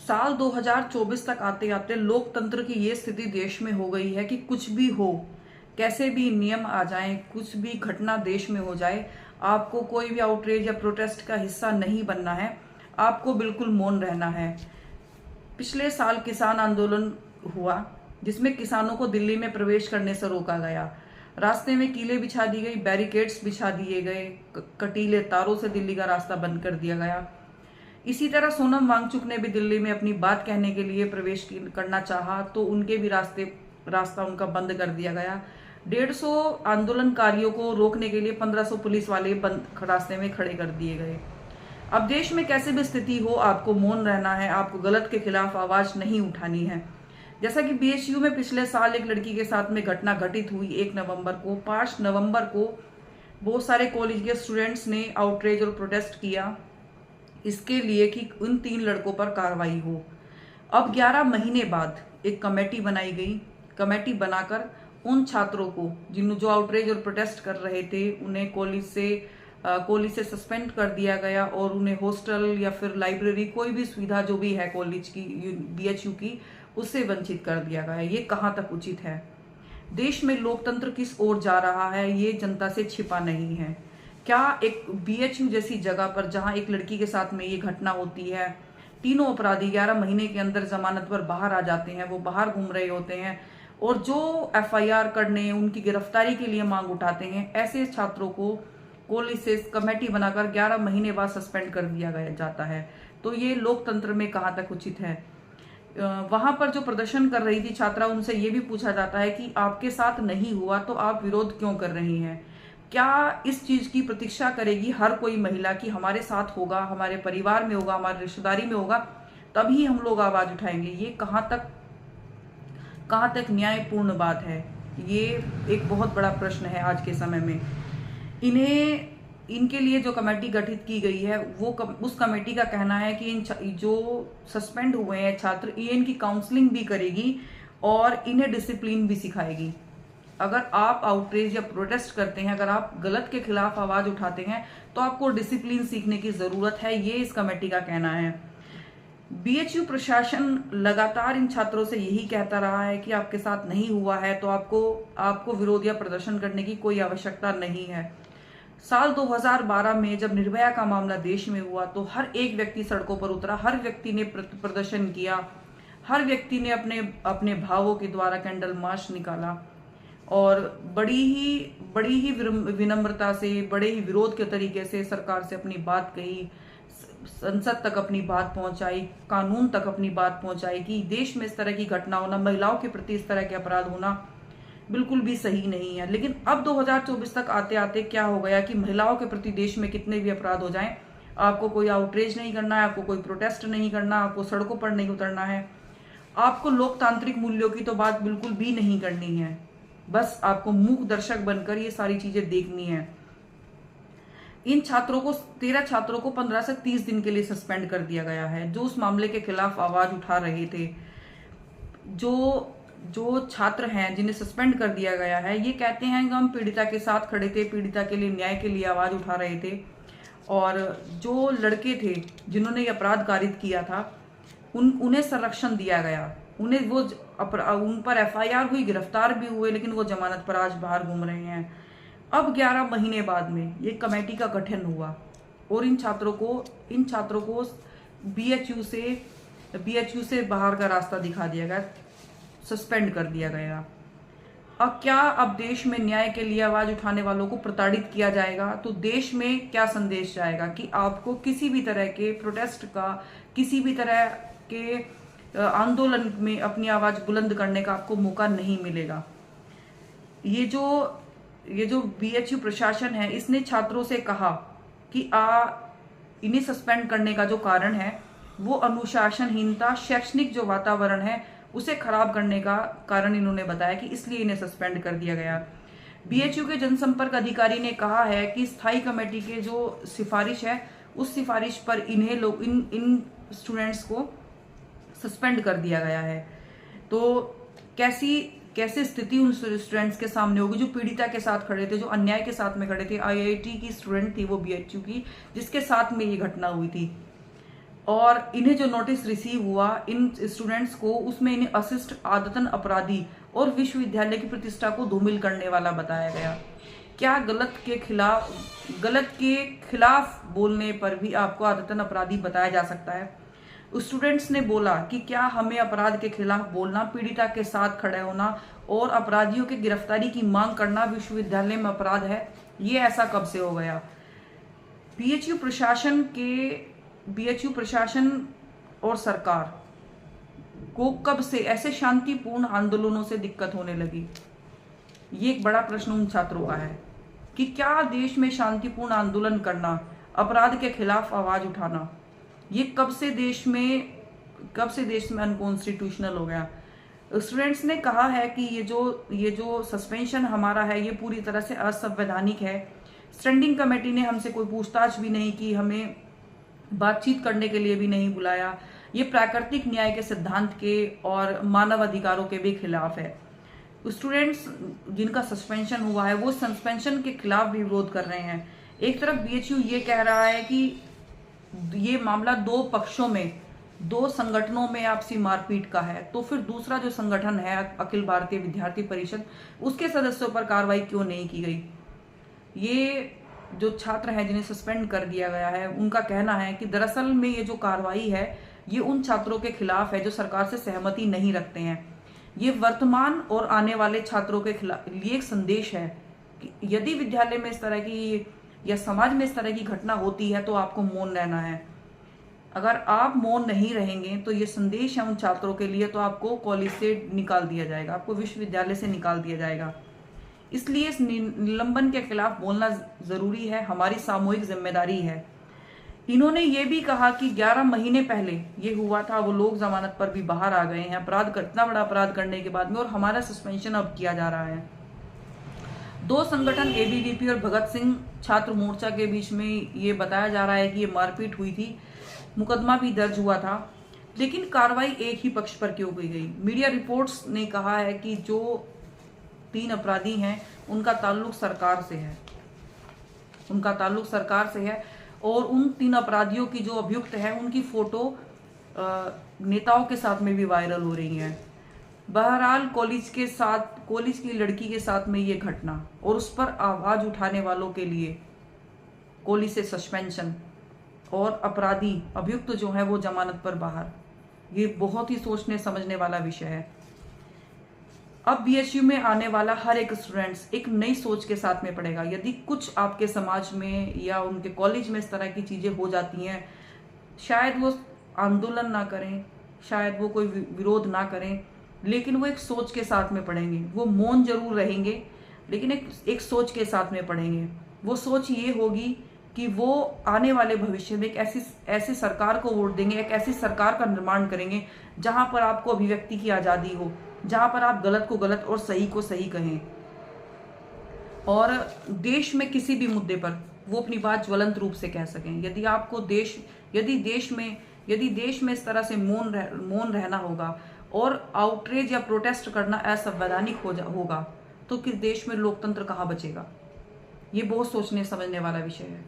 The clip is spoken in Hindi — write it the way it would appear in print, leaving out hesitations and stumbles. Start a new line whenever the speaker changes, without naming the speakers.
साल 2024 तक आते आते लोकतंत्र की ये स्थिति देश में हो गई है कि कुछ भी हो, कैसे भी नियम आ जाएं, कुछ भी घटना देश में हो जाए, आपको कोई भी आउटरीच या प्रोटेस्ट का हिस्सा नहीं बनना है। आपको बिल्कुल मौन रहना है। पिछले साल किसान आंदोलन हुआ जिसमें किसानों को दिल्ली में प्रवेश करने से रोका गया। रास्ते में कीलें बिछा दी गई, बैरिकेड्स बिछा दिए गए, कटीले तारों से दिल्ली का रास्ता बंद कर दिया गया। इसी तरह सोनम वांगचुक ने भी दिल्ली में अपनी बात कहने के लिए प्रवेश करना चाहा तो उनके भी रास्ता उनका बंद कर दिया गया। 150 आंदोलनकारियों को रोकने के लिए 1500 पुलिस वाले रास्ते में खड़े कर दिए गए। अब देश में कैसे भी स्थिति हो, आपको मौन रहना है। आपको गलत के खिलाफ आवाज नहीं उठानी है। जैसा कि बीएचयू में पिछले साल एक लड़की के साथ में घटना घटित हुई 1 नवंबर को, 5 नवंबर को बहुत सारे कॉलेज के स्टूडेंट्स ने आउटरीच और प्रोटेस्ट किया इसके लिए कि उन 3 लड़कों पर कार्रवाई हो। अब 11 महीने बाद एक कमेटी बनाई गई। कमेटी बनाकर उन छात्रों को जो आउटरीच और प्रोटेस्ट कर रहे थे उन्हें कॉलेज से सस्पेंड कर दिया गया और उन्हें हॉस्टल या फिर लाइब्रेरी, कोई भी सुविधा जो भी है कॉलेज की, बीएचयू की, उससे वंचित कर दिया गया। ये कहाँ तक उचित है? देश में लोकतंत्र किस ओर जा रहा है ये जनता से छिपा नहीं है। क्या एक बीएचयू जैसी जगह पर जहां एक लड़की के साथ में ये घटना होती है, तीनों अपराधी 11 महीने के अंदर जमानत पर बाहर आ जाते हैं, वो बाहर घूम रहे होते हैं और जो एफआईआर करने, उनकी गिरफ्तारी के लिए मांग उठाते हैं, ऐसे छात्रों को कॉलेज से कमेटी बनाकर 11 महीने बाद सस्पेंड कर दिया गया जाता है। तो ये लोकतंत्र में कहाँ तक उचित है? वहां पर जो प्रदर्शन कर रही थी छात्रा, उनसे ये भी पूछा जाता है कि आपके साथ नहीं हुआ तो आप विरोध क्यों कर रही हैं? क्या इस चीज की प्रतीक्षा करेगी हर कोई महिला कि हमारे साथ होगा, हमारे परिवार में होगा, हमारी रिश्तेदारी में होगा, तभी हम लोग आवाज उठाएंगे? ये कहाँ तक न्यायपूर्ण बात है? ये एक बहुत बड़ा प्रश्न है आज के समय में। इनके लिए जो कमेटी गठित की गई है उस कमेटी का कहना है कि जो सस्पेंड हुए हैं छात्र, ये इनकी काउंसलिंग भी करेगी और इन्हें डिसिप्लिन भी सिखाएगी। अगर आप आउटरीच या प्रोटेस्ट करते हैं, अगर आप गलत के खिलाफ आवाज उठाते हैं तो आपको डिसिप्लिन सीखने की जरूरत है, ये इस कमेटी का कहना है। बीएचयू प्रशासन लगातार इन छात्रों से यही कहता रहा है कि आपके साथ नहीं हुआ है तो आपको विरोध या प्रदर्शन करने की कोई आवश्यकता नहीं है। साल 2012 में जब निर्भया का मामला देश में हुआ तो हर एक व्यक्ति सड़कों पर उतरा, हर व्यक्ति ने प्रदर्शन किया, हर व्यक्ति ने अपने भावों के द्वारा कैंडल मार्च निकाला और बड़ी ही विनम्रता से, बड़े ही विरोध के तरीके से सरकार से अपनी बात कही, संसद तक अपनी बात पहुंचाई, कानून तक अपनी बात पहुंचाई कि देश में इस तरह की घटना होना, महिलाओं के प्रति इस तरह के अपराध होना बिल्कुल भी सही नहीं है। लेकिन अब 2024 तक आते आते क्या हो गया कि महिलाओं के प्रति देश में कितने भी अपराध हो जाएं, आपको कोई आउटरीच नहीं करना है, आपको कोई प्रोटेस्ट नहीं करना, आपको सड़कों पर नहीं उतरना है, आपको लोकतांत्रिक मूल्यों की तो बात बिल्कुल भी नहीं करनी है। बस आपको मूक दर्शक बनकर ये सारी चीजें देखनी है। इन 13 छात्रों को 15 से 30 दिन के लिए सस्पेंड कर दिया गया है जो उस मामले के खिलाफ आवाज उठा रहे थे। जो छात्र हैं जिन्हें सस्पेंड कर दिया गया है, ये कहते हैं कि हम पीड़िता के साथ खड़े थे, पीड़िता के लिए न्याय के लिए आवाज उठा रहे थे और जो लड़के थे जिन्होंने ये अपराध कारित किया था उन्हें संरक्षण दिया गया। उन पर एफआईआर हुई, गिरफ्तार भी हुए, लेकिन वो जमानत पर आज बाहर घूम रहे हैं। अब 11 महीने बाद में ये कमेटी का गठन हुआ और इन छात्रों को बीएचयू से बाहर का रास्ता दिखा दिया गया, सस्पेंड कर दिया गया। अब देश में न्याय के लिए आवाज उठाने वालों को प्रताड़ित किया जाएगा तो देश में क्या संदेश जाएगा कि आपको किसी भी तरह के प्रोटेस्ट का, किसी भी तरह के आंदोलन में अपनी आवाज बुलंद करने का आपको मौका नहीं मिलेगा। ये जो बीएचयू प्रशासन है, इसने छात्रों से कहा कि इन्हें सस्पेंड करने का जो कारण है वो अनुशासनहीनता, शैक्षणिक जो वातावरण है उसे खराब करने का कारण इन्होंने बताया कि इसलिए इन्हें सस्पेंड कर दिया गया। बीएचयू के जनसंपर्क अधिकारी ने कहा है कि स्थायी कमेटी के जो सिफारिश है उस सिफारिश पर इन स्टूडेंट्स को सस्पेंड कर दिया गया है। तो कैसी स्थिति उन स्टूडेंट्स के सामने होगी जो पीड़िता के साथ खड़े थे, जो अन्याय के साथ में खड़े थे। आईआईटी की स्टूडेंट थी वो बीएचयू की, जिसके साथ में ये घटना हुई थी। और इन्हें जो नोटिस रिसीव हुआ इन स्टूडेंट्स को, उसमें इन्हें असिस्ट, आदतन अपराधी और विश्वविद्यालय की प्रतिष्ठा को धूमिल करने वाला बताया गया। क्या गलत के खिलाफ बोलने पर भी आपको आदतन अपराधी बताया जा सकता है? स्टूडेंट्स ने बोला कि क्या हमें अपराध के खिलाफ बोलना, पीड़िता के साथ खड़े होना और अपराधियों की गिरफ्तारी की मांग करना विश्वविद्यालय में अपराध है? ये ऐसा कब से हो गया? बीएचयू प्रशासन और सरकार को कब से ऐसे शांतिपूर्ण आंदोलनों से दिक्कत होने लगी? ये एक बड़ा प्रश्न उन छात्रों का है कि क्या देश में शांतिपूर्ण आंदोलन करना, अपराध के खिलाफ आवाज उठाना, ये कब से देश में अनकॉन्स्टिट्यूशनल हो गया? स्टूडेंट्स ने कहा है कि ये जो सस्पेंशन हमारा है ये पूरी तरह से असंवैधानिक है। स्टैंडिंग कमेटी ने हमसे कोई पूछताछ भी नहीं की, हमें बातचीत करने के लिए भी नहीं बुलाया। ये प्राकृतिक न्याय के सिद्धांत के और मानव अधिकारों के भी खिलाफ है। स्टूडेंट्स जिनका सस्पेंशन हुआ है वो सस्पेंशन के खिलाफ भी विरोध कर रहे हैं। एक तरफ बीएचयू ये कह रहा है कि ये मामला दो पक्षों में, दो संगठनों में आपसी मारपीट का है, तो फिर दूसरा जो संगठन है अखिल भारतीय विद्यार्थी परिषद, उसके सदस्यों पर कार्रवाई क्यों नहीं की गई? ये जो छात्र हैं जिन्हें सस्पेंड कर दिया गया है उनका कहना है कि दरअसल में ये जो कार्रवाई है ये उन छात्रों के खिलाफ है जो सरकार से सहमति नहीं रखते हैं। ये वर्तमान और आने वाले छात्रों के खिलाफ लिए एक संदेश है कि यदि विद्यालय में इस तरह की या समाज में इस तरह की घटना होती है तो आपको मौन रहना है। अगर आप मौन नहीं रहेंगे तो ये संदेश है उन छात्रों के लिए, तो आपको कॉलेज से निकाल दिया जाएगा, आपको विश्वविद्यालय से निकाल दिया जाएगा। इसलिए इस निलंबन के खिलाफ बोलना जरूरी है, हमारी सामूहिक जिम्मेदारी है। इन्होंने ये भी कहा कि 11 महीने पहले ये हुआ था, वो लोग जमानत पर भी बाहर आ गए हैं इतना बड़ा अपराध करने के बाद में, और हमारा सस्पेंशन अब किया जा रहा है। दो संगठन एबीवीपी और भगत सिंह छात्र मोर्चा के बीच में ये बताया जा रहा है कि ये मारपीट हुई थी, मुकदमा भी दर्ज हुआ था, लेकिन कार्रवाई एक ही पक्ष पर क्यों की गई? मीडिया रिपोर्ट्स ने कहा है कि जो 3 अपराधी हैं उनका ताल्लुक सरकार से है और उन 3 अपराधियों की जो अभियुक्त है उनकी फोटो नेताओं के साथ में भी वायरल हो रही है। बहरहाल कॉलेज की लड़की के साथ में ये घटना और उस पर आवाज उठाने वालों के लिए कॉलेज से सस्पेंशन और अपराधी अभियुक्त जो है वो जमानत पर बाहर, ये बहुत ही सोचने समझने वाला विषय है। अब बीएचयू में आने वाला हर एक स्टूडेंट्स एक नई सोच के साथ में पढ़ेगा। यदि कुछ आपके समाज में या उनके कॉलेज में इस तरह की चीजें हो जाती हैं, शायद वो आंदोलन ना करें, शायद वो कोई विरोध ना करें, लेकिन वो एक सोच के साथ में पढ़ेंगे। वो मौन जरूर रहेंगे लेकिन एक सोच के साथ में पढ़ेंगे। वो सोच ये होगी कि वो आने वाले भविष्य में एक ऐसी सरकार को वोट देंगे, एक ऐसी सरकार का निर्माण करेंगे जहां पर आपको अभिव्यक्ति की आजादी हो, जहां पर आप गलत को गलत और सही को सही कहें, और देश में किसी भी मुद्दे पर वो अपनी बात ज्वलंत रूप से कह सकें। यदि देश में इस तरह से मौन रहना होगा और आउटरीच या प्रोटेस्ट करना असंवैधानिक होगा तो किस देश में लोकतंत्र कहाँ बचेगा? ये बहुत सोचने समझने वाला विषय है।